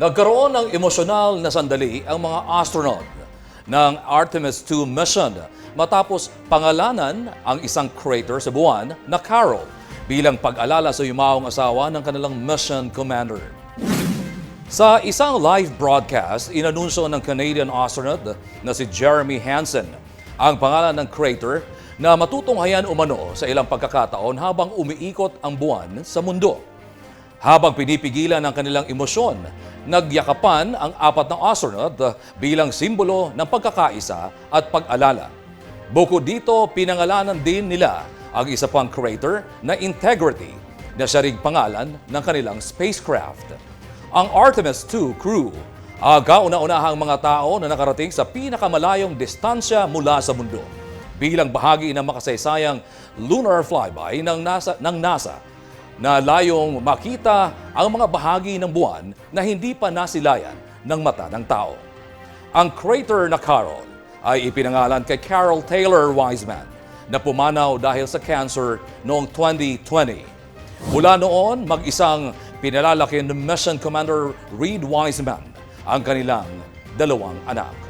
Nagkaroon ng emosyonal na sandali ang mga astronaut ng Artemis II mission matapos pangalanan ang isang crater sa buwan na Carol bilang pag-alala sa yumaong asawa ng kanilang mission commander. Sa isang live broadcast, inanunsyo ng Canadian astronaut na si Jeremy Hansen ang pangalan ng crater na matutunghayan umano sa ilang pagkakataon habang umiikot ang buwan sa mundo. Habang pinipigilan ang kanilang emosyon, nagyakapan ang apat na astronaut bilang simbolo ng pagkakaisa at pag-alala. Bukod dito, pinangalanan din nila ang isa pang crater na Integrity na siya ring pangalan ng kanilang spacecraft. Ang Artemis II crew ang kauna-unahang mga tao na nakarating sa pinakamalayong distansya mula sa mundo bilang bahagi ng makasaysayang lunar flyby ng NASA na layong makita ang mga bahagi ng buwan na hindi pa nasilayan ng mata ng tao. Ang crater na Carol ay ipinangalan kay Carol Taylor Wiseman na pumanaw dahil sa cancer noong 2020. Mula noon, mag-isang pinalalaki ng Mission Commander Reed Wiseman ang kanilang dalawang anak.